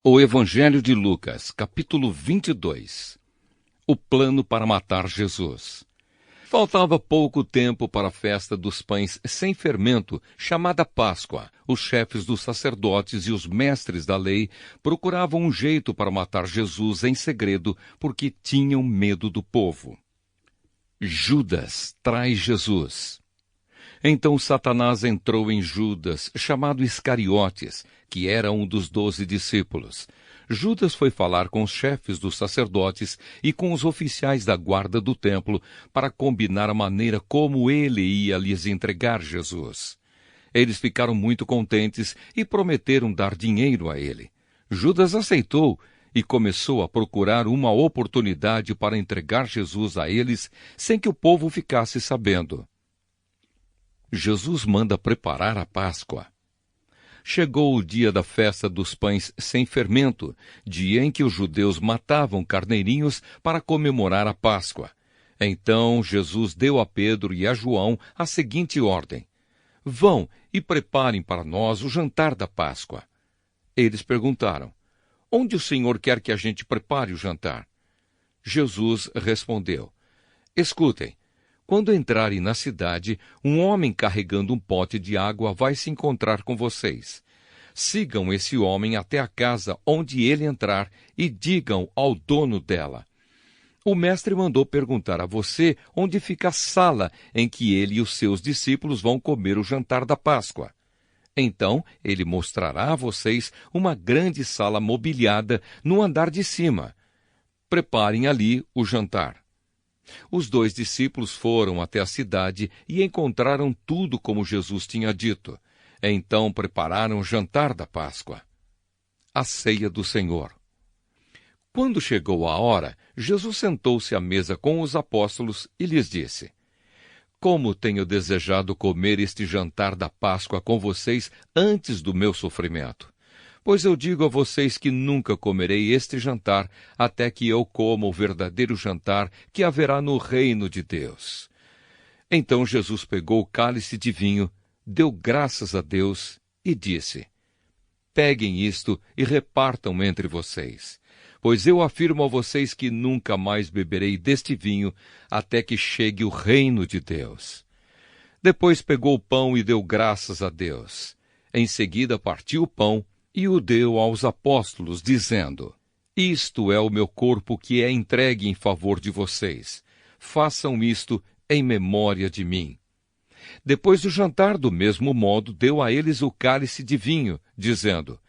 O Evangelho de Lucas, capítulo 22. O plano para matar Jesus. Faltava pouco tempo para a festa dos pães sem fermento, chamada Páscoa. Os chefes dos sacerdotes e os mestres da lei procuravam um jeito para matar Jesus em segredo, porque tinham medo do povo. Judas trai Jesus. Então Satanás entrou em Judas, chamado Iscariotes, que era um dos 12 discípulos. Judas foi falar com os chefes dos sacerdotes e com os oficiais da guarda do templo para combinar a maneira como ele ia lhes entregar Jesus. Eles ficaram muito contentes e prometeram dar dinheiro a ele. Judas aceitou e começou a procurar uma oportunidade para entregar Jesus a eles sem que o povo ficasse sabendo. Jesus manda preparar a Páscoa. Chegou o dia da festa dos pães sem fermento, dia em que os judeus matavam carneirinhos para comemorar a Páscoa. Então Jesus deu a Pedro e a João a seguinte ordem: Vão e preparem para nós o jantar da Páscoa. Eles perguntaram: Onde o Senhor quer que a gente prepare o jantar? Jesus respondeu: Escutem. Quando entrarem na cidade, um homem carregando um pote de água vai se encontrar com vocês. Sigam esse homem até a casa onde ele entrar e digam ao dono dela: O mestre mandou perguntar a você onde fica a sala em que ele e os seus discípulos vão comer o jantar da Páscoa. Então ele mostrará a vocês uma grande sala mobiliada no andar de cima. Preparem ali o jantar. Os 2 discípulos foram até a cidade e encontraram tudo como Jesus tinha dito. Então prepararam o jantar da Páscoa. A ceia do Senhor. Quando chegou a hora, Jesus sentou-se à mesa com os apóstolos e lhes disse: Como tenho desejado comer este jantar da Páscoa com vocês antes do meu sofrimento. Pois eu digo a vocês que nunca comerei este jantar até que eu coma o verdadeiro jantar que haverá no reino de Deus. Então Jesus pegou o cálice de vinho, deu graças a Deus e disse: Peguem isto e repartam entre vocês. Pois eu afirmo a vocês que nunca mais beberei deste vinho até que chegue o reino de Deus. Depois pegou o pão e deu graças a Deus. Em seguida partiu o pão e o deu aos apóstolos, dizendo: Isto é o meu corpo que é entregue em favor de vocês. Façam isto em memória de mim. Depois do jantar, do mesmo modo, deu a eles o cálice de vinho, dizendo: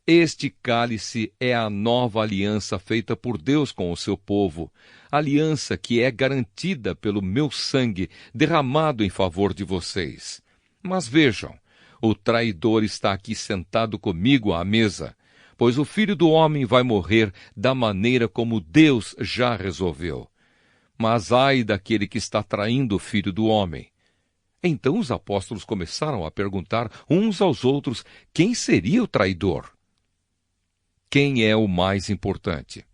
Este cálice é a nova aliança feita por Deus com o seu povo, aliança que é garantida pelo meu sangue derramado em favor de vocês. Mas vejam, o traidor está aqui sentado comigo à mesa, pois o Filho do Homem vai morrer da maneira como Deus já resolveu. Mas ai daquele que está traindo o Filho do Homem. Então os apóstolos começaram a perguntar uns aos outros quem seria o traidor. Quem é o mais importante?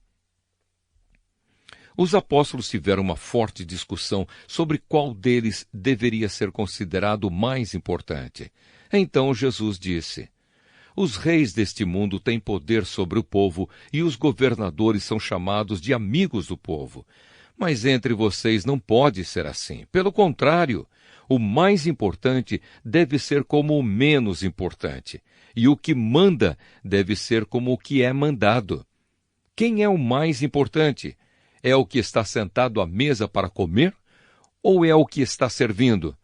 Os apóstolos tiveram uma forte discussão sobre qual deles deveria ser considerado o mais importante. Então Jesus disse: Os reis deste mundo têm poder sobre o povo e os governadores são chamados de amigos do povo. Mas entre vocês não pode ser assim. Pelo contrário, o mais importante deve ser como o menos importante, e o que manda deve ser como o que é mandado. Quem é o mais importante? É o que está sentado à mesa para comer? Ou é o que está servindo?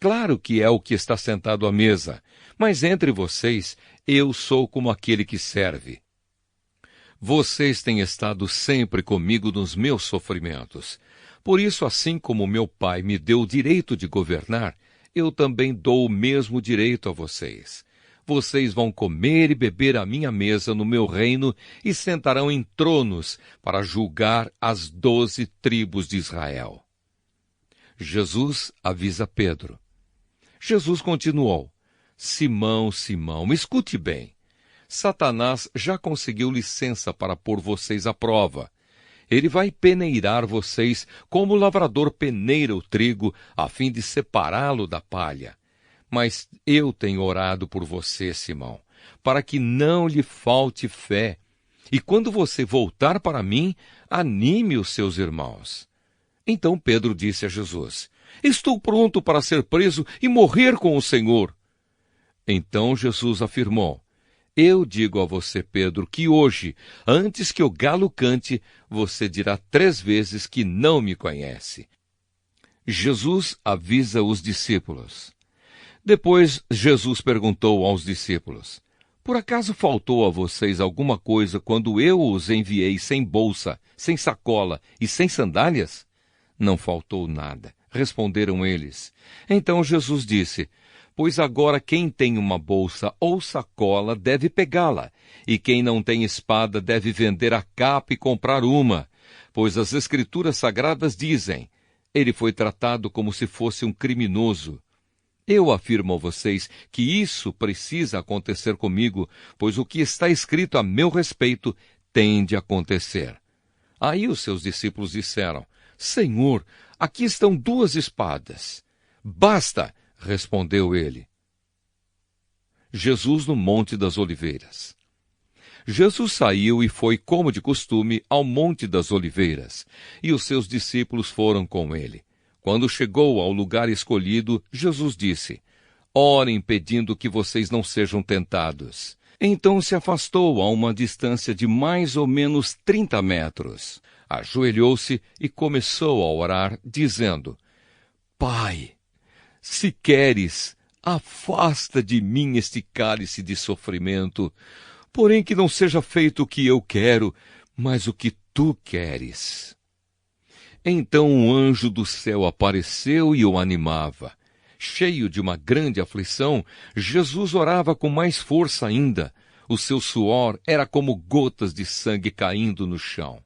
Claro que é o que está sentado à mesa, mas entre vocês eu sou como aquele que serve. Vocês têm estado sempre comigo nos meus sofrimentos. Por isso, assim como meu Pai me deu o direito de governar, eu também dou o mesmo direito a vocês. Vocês vão comer e beber à minha mesa no meu reino e sentarão em tronos para julgar as 12 tribos de Israel. Jesus avisa Pedro. Jesus continuou: Simão, Simão, escute bem. Satanás já conseguiu licença para pôr vocês à prova. Ele vai peneirar vocês como o lavrador peneira o trigo, a fim de separá-lo da palha. Mas eu tenho orado por você, Simão, para que não lhe falte fé. E quando você voltar para mim, anime os seus irmãos. Então Pedro disse a Jesus: Estou pronto para ser preso e morrer com o Senhor. Então Jesus afirmou: Eu digo a você, Pedro, que hoje, antes que o galo cante, você dirá 3 vezes que não me conhece. Jesus avisa os discípulos. Depois, Jesus perguntou aos discípulos: Por acaso faltou a vocês alguma coisa quando eu os enviei sem bolsa, sem sacola e sem sandálias? Não faltou nada, responderam eles. Então Jesus disse: Pois agora quem tem uma bolsa ou sacola deve pegá-la, e quem não tem espada deve vender a capa e comprar uma, pois as Escrituras Sagradas dizem: Ele foi tratado como se fosse um criminoso. Eu afirmo a vocês que isso precisa acontecer comigo, pois o que está escrito a meu respeito tem de acontecer. Aí os seus discípulos disseram: Senhor, aqui estão 2 espadas. Basta, respondeu ele. Jesus no Monte das Oliveiras. Jesus saiu e foi, como de costume, ao Monte das Oliveiras, e os seus discípulos foram com ele. Quando chegou ao lugar escolhido, Jesus disse: Orem pedindo que vocês não sejam tentados. Então se afastou a uma distância de mais ou menos 30 metros. Ajoelhou-se e começou a orar, dizendo: Pai, se queres, afasta de mim este cálice de sofrimento, porém que não seja feito o que eu quero, mas o que tu queres. Então um anjo do céu apareceu e o animava. Cheio de uma grande aflição, Jesus orava com mais força ainda. O seu suor era como gotas de sangue caindo no chão.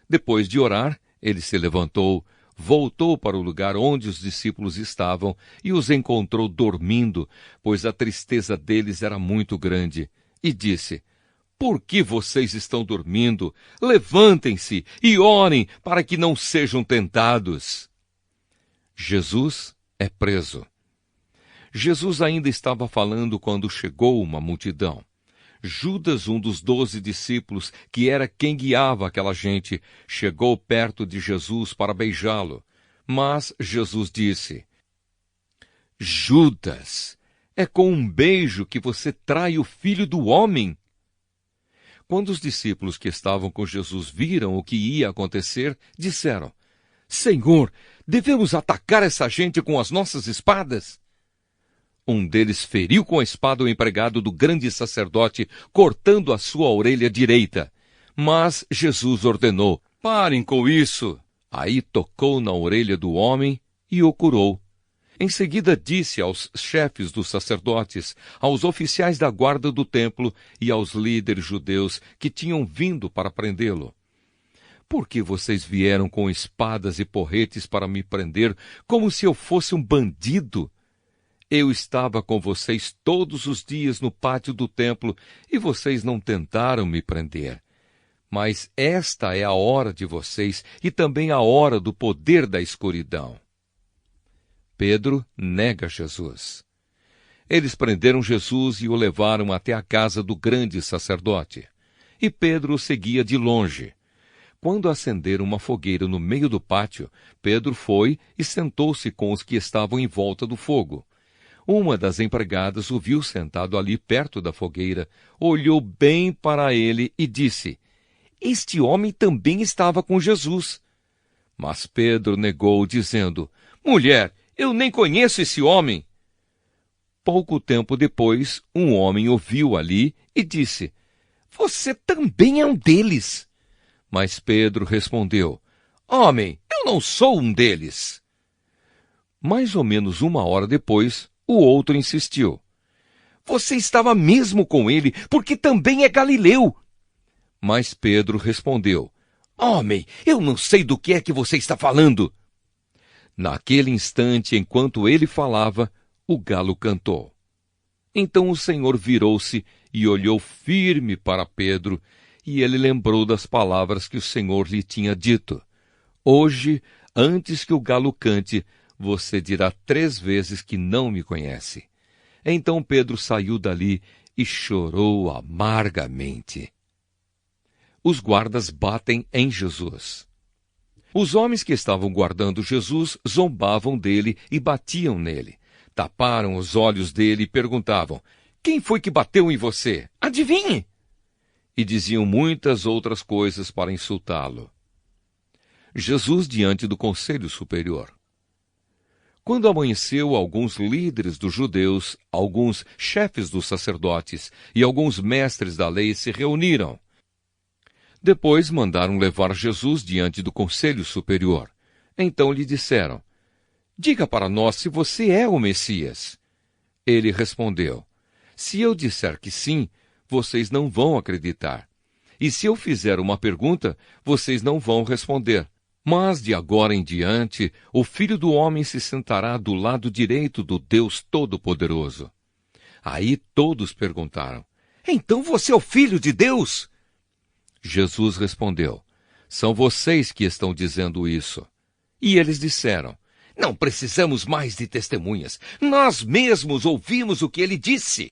Depois de orar, ele se levantou, voltou para o lugar onde os discípulos estavam e os encontrou dormindo, pois a tristeza deles era muito grande, e disse: Por que vocês estão dormindo? Levantem-se e orem para que não sejam tentados. Jesus é preso. Jesus ainda estava falando quando chegou uma multidão. Judas, um dos 12 discípulos, que era quem guiava aquela gente, chegou perto de Jesus para beijá-lo. Mas Jesus disse: Judas, é com um beijo que você trai o Filho do Homem? Quando os discípulos que estavam com Jesus viram o que ia acontecer, disseram: Senhor, devemos atacar essa gente com as nossas espadas? Um deles feriu com a espada o empregado do grande sacerdote, cortando a sua orelha direita. Mas Jesus ordenou: Parem com isso! Aí tocou na orelha do homem e o curou. Em seguida disse aos chefes dos sacerdotes, aos oficiais da guarda do templo e aos líderes judeus que tinham vindo para prendê-lo: Por que vocês vieram com espadas e porretes para me prender, como se eu fosse um bandido? Eu estava com vocês todos os dias no pátio do templo e vocês não tentaram me prender. Mas esta é a hora de vocês e também a hora do poder da escuridão. Pedro nega Jesus. Eles prenderam Jesus e o levaram até a casa do grande sacerdote. E Pedro o seguia de longe. Quando acenderam uma fogueira no meio do pátio, Pedro foi e sentou-se com os que estavam em volta do fogo. Uma das empregadas o viu sentado ali perto da fogueira, olhou bem para ele e disse: Este homem também estava com Jesus. Mas Pedro negou, dizendo: Mulher, eu nem conheço esse homem. Pouco tempo depois, um homem o viu ali e disse: Você também é um deles. Mas Pedro respondeu: Homem, eu não sou um deles. Mais ou menos 1 hora depois, o outro insistiu: Você estava mesmo com ele, porque também é galileu. Mas Pedro respondeu: Homem, eu não sei do que é que você está falando. Naquele instante, enquanto ele falava, o galo cantou. Então o Senhor virou-se e olhou firme para Pedro, e ele lembrou das palavras que o Senhor lhe tinha dito: Hoje, antes que o galo cante, você dirá 3 vezes que não me conhece. Então Pedro saiu dali e chorou amargamente. Os guardas batem em Jesus. Os homens que estavam guardando Jesus zombavam dele e batiam nele. Taparam os olhos dele e perguntavam: quem foi que bateu em você? Adivinhe! E diziam muitas outras coisas para insultá-lo. Jesus diante do Conselho Superior. Quando amanheceu, alguns líderes dos judeus, alguns chefes dos sacerdotes e alguns mestres da lei se reuniram. Depois mandaram levar Jesus diante do Conselho Superior. Então lhe disseram: diga para nós se você é o Messias. Ele respondeu: se eu disser que sim, vocês não vão acreditar. E se eu fizer uma pergunta, vocês não vão responder. Mas de agora em diante, o Filho do Homem se sentará do lado direito do Deus Todo-Poderoso. Aí todos perguntaram: então você é o Filho de Deus? Jesus respondeu: são vocês que estão dizendo isso. E eles disseram: não precisamos mais de testemunhas. Nós mesmos ouvimos o que ele disse.